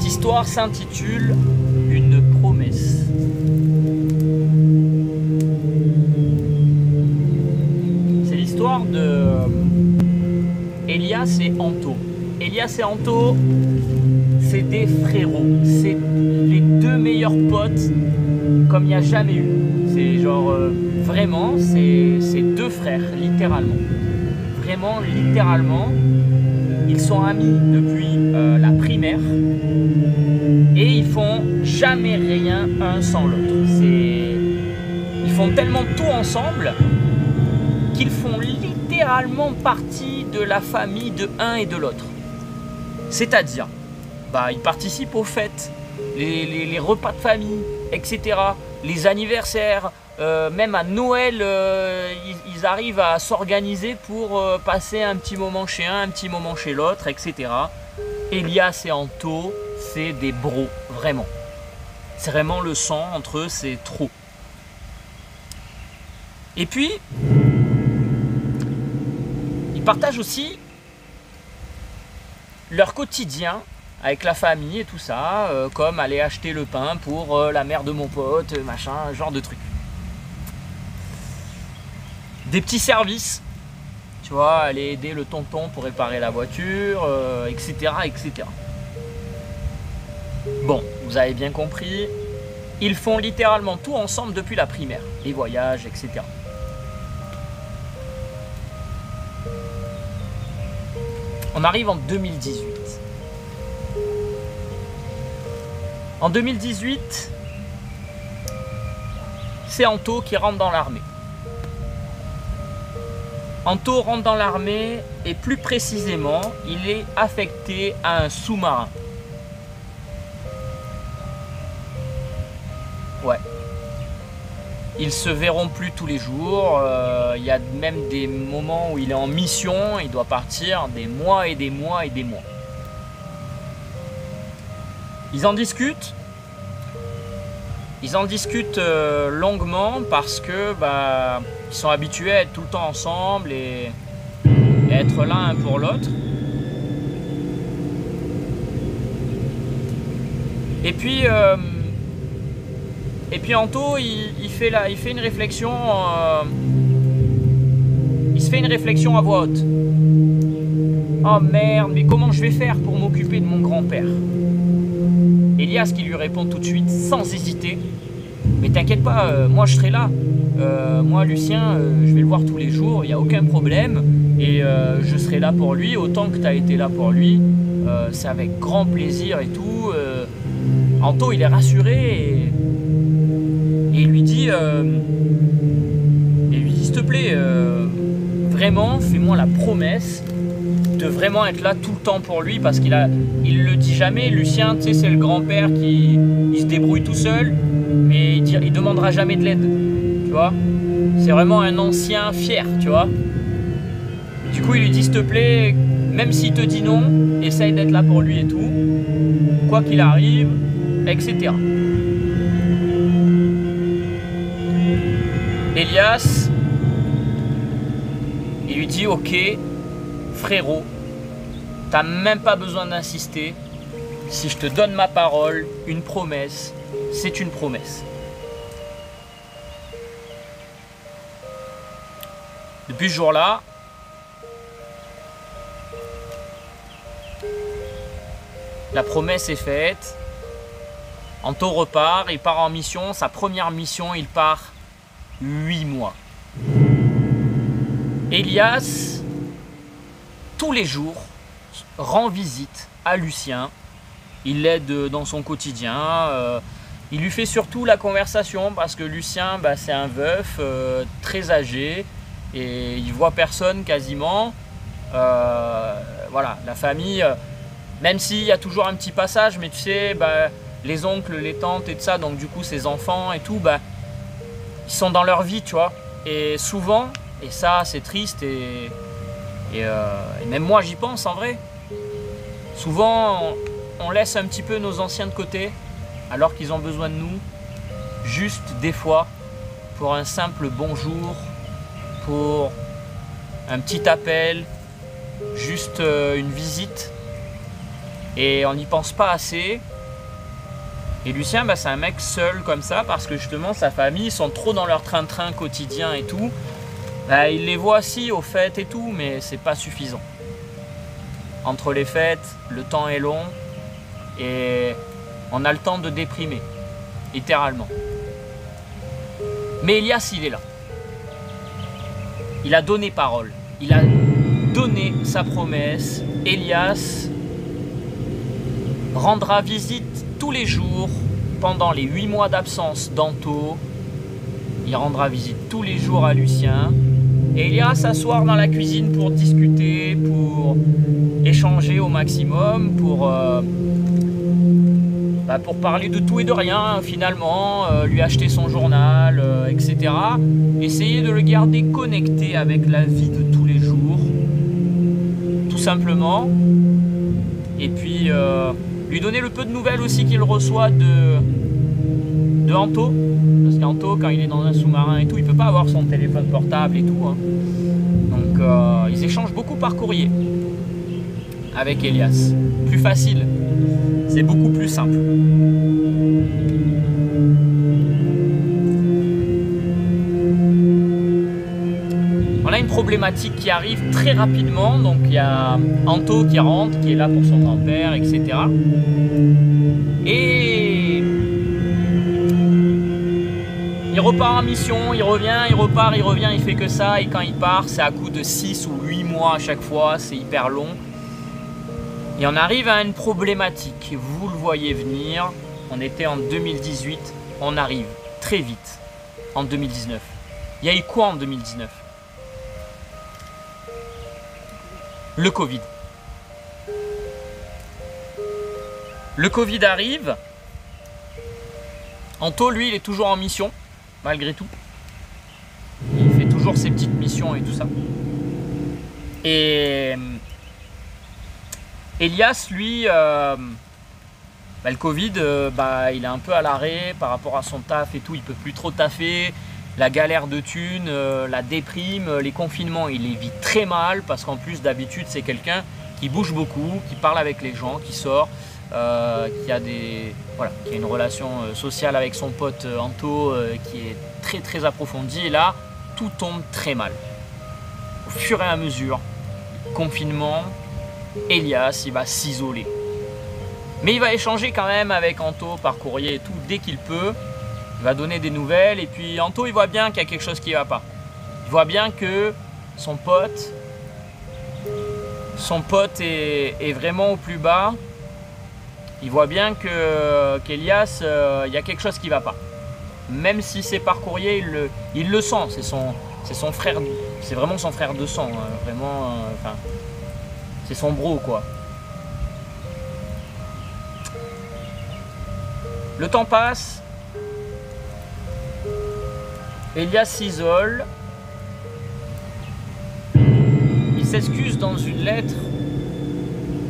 Cette histoire s'intitule Une promesse. C'est l'histoire de Elias et Anto. Elias et Anto, c'est des frérots. C'est les deux meilleurs potes comme il n'y a jamais eu. C'est genre vraiment, c'est deux frères, littéralement. Vraiment, littéralement. Ils sont amis depuis la primaire et ils font jamais rien un sans l'autre. Ils font tellement tout ensemble qu'ils font littéralement partie de la famille de un et de l'autre. C'est-à-dire, ils participent aux fêtes, les repas de famille, etc., les anniversaires, même à Noël, ils arrivent à s'organiser pour passer un petit moment chez un petit moment chez l'autre, etc. Elias et Anto, c'est des bros, vraiment. C'est vraiment le sang entre eux, c'est trop. Et puis, ils partagent aussi leur quotidien avec la famille et tout ça, comme aller acheter le pain pour la mère de mon pote, machin, genre de truc. Des petits services, tu vois, aller aider le tonton pour réparer la voiture, etc., etc. Bon, vous avez bien compris, ils font littéralement tout ensemble depuis la primaire, les voyages, etc. On arrive en 2018. En 2018, c'est Anto qui rentre dans l'armée. Anto rentre dans l'armée et plus précisément, il est affecté à un sous-marin. Ouais. Ils se verront plus tous les jours. Il y a même des moments où il est en mission, il doit partir des mois et des mois et des mois. Ils en discutent. Ils en discutent longuement parce que ils sont habitués à être tout le temps ensemble et à être l'un un pour l'autre. Et puis Anto, il fait une réflexion. Il se fait une réflexion à voix haute. Oh merde, mais comment je vais faire pour m'occuper de mon grand-père? Elias qui lui répond tout de suite, sans hésiter. Mais t'inquiète pas, moi je serai là. Moi Lucien, je vais le voir tous les jours, il n'y a aucun problème. Et je serai là pour lui, autant que tu as été là pour lui. C'est avec grand plaisir et tout. Anto, il est rassuré et il lui dit, s'il te plaît, vraiment, fais-moi la promesse de vraiment être là tout le temps pour lui, parce il le dit jamais. Lucien, tu sais, c'est le grand-père qui se débrouille tout seul, mais il demandera jamais de l'aide, tu vois. C'est vraiment un ancien fier, tu vois. Du coup, il lui dit, s'il te plaît, même s'il te dit non, essaye d'être là pour lui et tout, quoi qu'il arrive, etc. Elias, il lui dit, ok, frérot, t'as même pas besoin d'insister. Si je te donne ma parole, une promesse, c'est une promesse. Depuis ce jour-là, la promesse est faite. Anto repart, il part en mission. Sa première mission, il part 8 mois. Elias, tous les jours, rend visite à Lucien. Il l'aide dans son quotidien. Il lui fait surtout la conversation parce que Lucien, c'est un veuf très âgé et il voit personne quasiment. Voilà, la famille, même s'il y a toujours un petit passage, mais tu sais, les oncles, les tantes et tout ça, donc du coup ses enfants et tout, ils sont dans leur vie, tu vois. Et souvent, et ça c'est triste et même moi j'y pense en vrai, souvent on laisse un petit peu nos anciens de côté alors qu'ils ont besoin de nous, juste des fois pour un simple bonjour, pour un petit appel, juste une visite, et on n'y pense pas assez. Et Lucien, bah, c'est un mec seul comme ça, parce que justement, sa famille, ils sont trop dans leur train-train quotidien et tout. Bah, il les voit aussi aux fêtes et tout, mais c'est pas suffisant. Entre les fêtes, le temps est long et on a le temps de déprimer, littéralement. Mais Elias, il est là. Il a donné parole. Il a donné sa promesse. Elias rendra visite tous les jours pendant les 8 mois d'absence d'Anto. Il rendra visite tous les jours à Lucien. Et il ira s'asseoir dans la cuisine pour discuter, pour échanger au maximum, pour parler de tout et de rien finalement, lui acheter son journal, etc. Essayer de le garder connecté avec la vie de tous les jours, tout simplement. Et puis lui donner le peu de nouvelles aussi qu'il reçoit de Anto. Parce qu'Anto, quand il est dans un sous-marin et tout, il peut pas avoir son téléphone portable et tout. Hein. Donc ils échangent beaucoup par courrier avec Elias. Plus facile, c'est beaucoup plus simple. On a une problématique qui arrive très rapidement. Donc il y a Anto qui rentre, qui est là pour son grand-père, etc. Et il repart en mission, il revient, il repart, il revient, il fait que ça. Et quand il part, c'est à coup de 6 ou 8 mois à chaque fois, c'est hyper long. Et on arrive à une problématique, vous le voyez venir. On était en 2018, on arrive très vite en 2019. Il y a eu quoi en 2019? Le Covid. Le Covid arrive. Anto, lui, il est toujours en mission. Malgré tout, il fait toujours ses petites missions et tout ça. Et Elias, lui, le Covid, il est un peu à l'arrêt par rapport à son taf et tout. Il peut plus trop taffer. La galère de thunes, la déprime, les confinements, il les vit très mal parce qu'en plus d'habitude, c'est quelqu'un qui bouge beaucoup, qui parle avec les gens, qui sort. Qui a une relation sociale avec son pote Anto qui est très très approfondie, et là tout tombe très mal. Au fur et à mesure, confinement, Elias il va s'isoler. Mais il va échanger quand même avec Anto par courrier et tout dès qu'il peut. Il va donner des nouvelles et puis Anto il voit bien qu'il y a quelque chose qui ne va pas. Il voit bien que son pote est vraiment au plus bas. Il voit bien qu'Elias, il y a quelque chose qui ne va pas. Même si c'est par courrier, il le sent. C'est son frère, c'est vraiment son frère de sang. Vraiment, c'est son bro, quoi. Le temps passe. Elias s'isole. Il s'excuse dans une lettre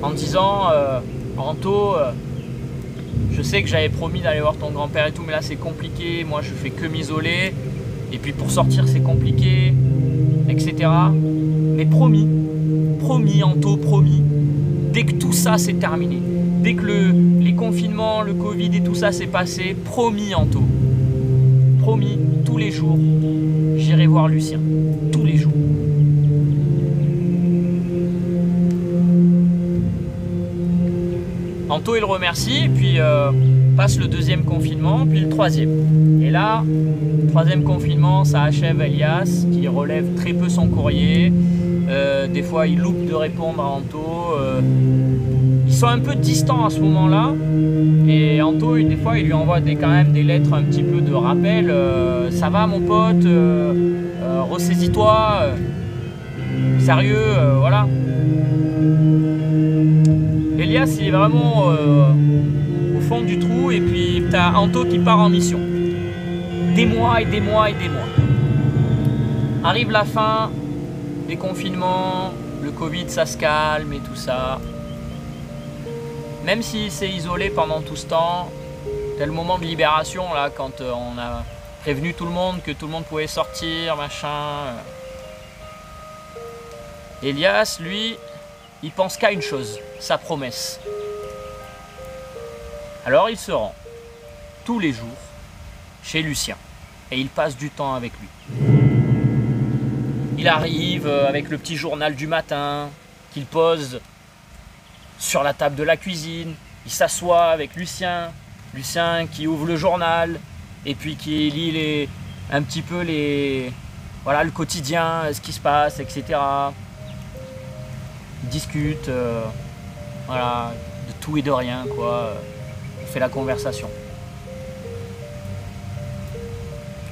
en disant... Anto, je sais que j'avais promis d'aller voir ton grand-père et tout, mais là c'est compliqué, moi je fais que m'isoler, et puis pour sortir c'est compliqué, etc. Mais promis Anto, promis, dès que tout ça c'est terminé, dès que les confinements, le Covid et tout ça c'est passé, promis Anto, promis, tous les jours, j'irai voir Lucien, tous les jours. Anto il le remercie, puis passe le deuxième confinement, puis le troisième. Et là, troisième confinement, ça achève Elias, qui relève très peu son courrier. Des fois, il loupe de répondre à Anto. Ils sont un peu distants à ce moment-là. Et Anto, des fois, il lui envoie quand même des lettres un petit peu de rappel. Ça va mon pote, ressaisis-toi, sérieux, voilà. Elias il est vraiment au fond du trou, et puis tu as Anto qui part en mission. Des mois et des mois et des mois. Arrive la fin des confinements, le Covid ça se calme et tout ça. Même s'il s'est isolé pendant tout ce temps, c'est le moment de libération là, quand on a prévenu tout le monde que tout le monde pouvait sortir, machin. Elias, lui, il pense qu'à une chose, sa promesse. Alors il se rend. tous les jours chez Lucien. Et il passe du temps avec lui. Il arrive avec le petit journal du matin qu'il pose sur la table de la cuisine. Il s'assoit avec Lucien. Lucien qui ouvre le journal et puis qui lit un petit peu voilà, le quotidien, ce qui se passe, etc. Ils discutent voilà, de tout et de rien, quoi. On fait la conversation.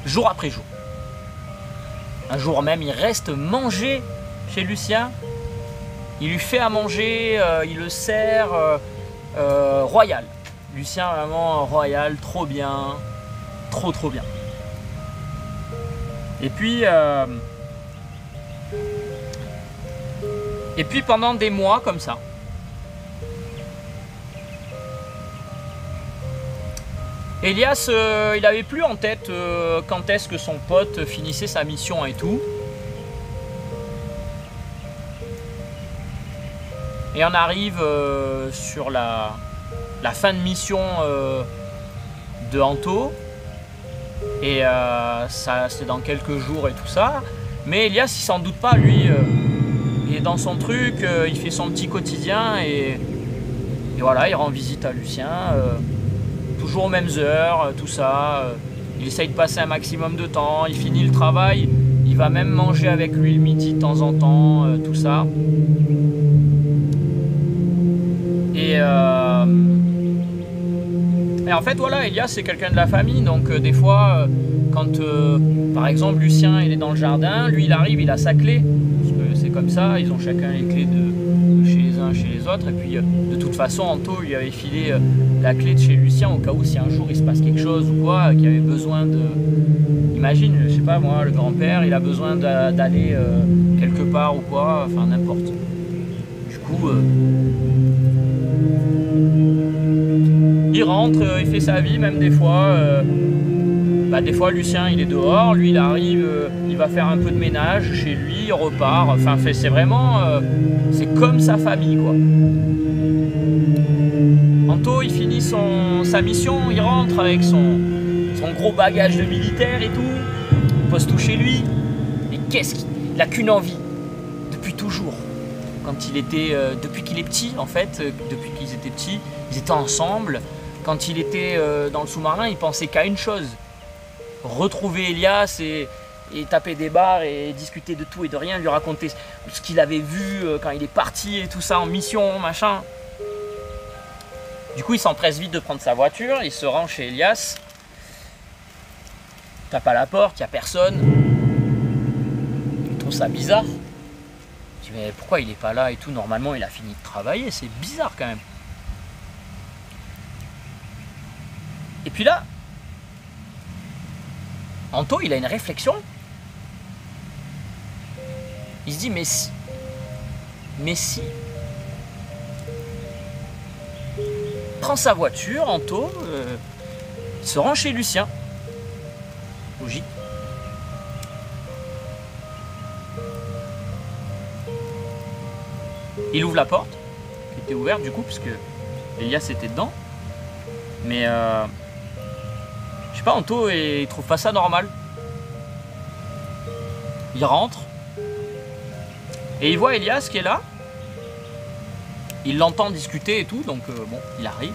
Jour après jour. Un jour même, il reste manger chez Lucien. Il lui fait à manger, il le sert royal. Lucien vraiment royal, trop bien, trop bien. Et puis pendant des mois comme ça, Elias, il n'avait plus en tête quand est-ce que son pote finissait sa mission et tout. Et on arrive sur la fin de mission de Anto. Et ça, c'est dans quelques jours et tout ça. Mais Elias, il s'en doute pas, lui. Il est dans son truc, il fait son petit quotidien. Et voilà, il rend visite à Lucien. Toujours aux mêmes heures, tout ça. Il essaye de passer un maximum de temps. Il finit le travail. Il va même manger avec lui le midi de temps en temps, tout ça. Et en fait, voilà, Elias, c'est quelqu'un de la famille. Donc, des fois, quand, par exemple, Lucien, il est dans le jardin, lui, il arrive, il a sa clé. Parce que c'est comme ça, ils ont chacun les clés de chez les uns, chez les autres. Et puis, de toute façon, Anto lui avait filé la clé de chez Lucien au cas où, si un jour, il se passe quelque chose ou quoi, qu'il avait besoin de... Imagine, je sais pas, moi, le grand-père, il a besoin d'aller quelque part ou quoi, enfin, n'importe. Du coup... il rentre, il fait sa vie, même des fois. Des fois, Lucien, il est dehors. Lui, il arrive, il va faire un peu de ménage chez lui, il repart. Enfin, c'est vraiment... c'est comme sa famille, quoi. Anto, il finit sa mission, il rentre avec son gros bagage de militaire et tout. Il pose tout chez lui. Et il n'a qu'une envie, depuis toujours. Quand il était... depuis qu'il est petit, en fait, depuis qu'ils étaient petits, ils étaient ensemble. Quand il était dans le sous-marin, il pensait qu'à une chose. Retrouver Elias et taper des barres et discuter de tout et de rien, lui raconter ce qu'il avait vu quand il est parti et tout ça en mission, machin. Du coup, il s'empresse vite de prendre sa voiture, il se rend chez Elias. Il tape à la porte, il n'y a personne. Il trouve ça bizarre. Il dit mais pourquoi il n'est pas là et tout, normalement il a fini de travailler, c'est bizarre quand même. Et puis là, Anto, il a une réflexion. Il se dit, mais si. Il prend sa voiture, Anto, il se rend chez Lucien. Logique. Il ouvre la porte, qui était ouverte du coup, parce que Elias était dedans. Mais je sais pas, Anto, il trouve pas ça normal. Il rentre et il voit Elias qui est là. Il l'entend discuter et tout, donc bon, il arrive.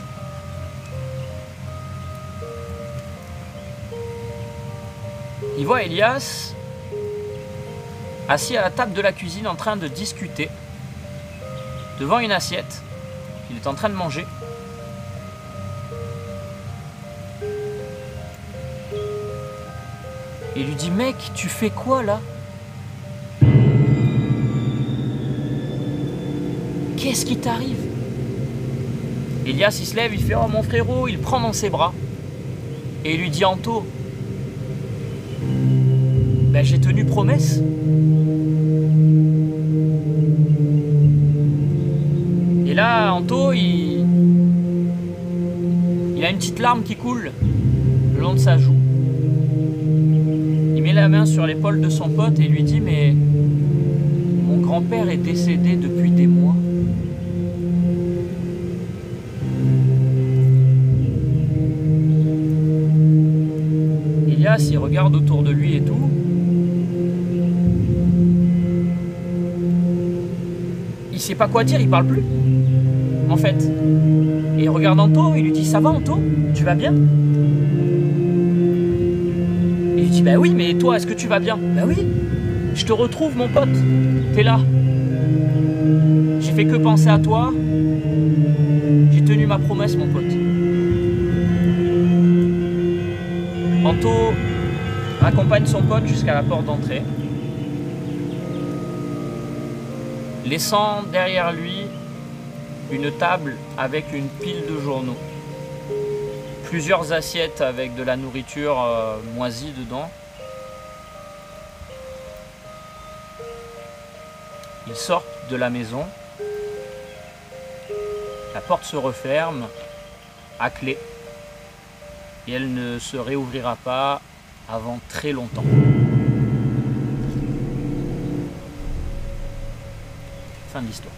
Il voit Elias assis à la table de la cuisine en train de discuter devant une assiette. Il est en train de manger. Il lui dit, mec, tu fais quoi là? Qu'est-ce qui t'arrive? Elias, il se lève, il fait, oh mon frérot, il le prend dans ses bras. Et il lui dit, Anto, ben, j'ai tenu promesse. Et là, Anto, il a une petite larme qui coule le long de sa joue. Il met la main sur l'épaule de son pote et lui dit, mais mon grand-père est décédé depuis des mois. Elias, il regarde autour de lui et tout. Il sait pas quoi dire, il parle plus. En fait. Et il regarde Anto, il lui dit « Ça va Anto? Tu vas bien ?» Et il lui dit « Bah oui, mais toi, est-ce que tu vas bien ?»« Bah oui, je te retrouve mon pote, t'es là. J'ai fait que penser à toi. J'ai tenu ma promesse mon pote. » Anto accompagne son pote jusqu'à la porte d'entrée, laissant derrière lui une table avec une pile de journaux, plusieurs assiettes avec de la nourriture moisie dedans. Ils sortent de la maison, la porte se referme à clé et elle ne se réouvrira pas avant très longtemps. Fin de l'histoire.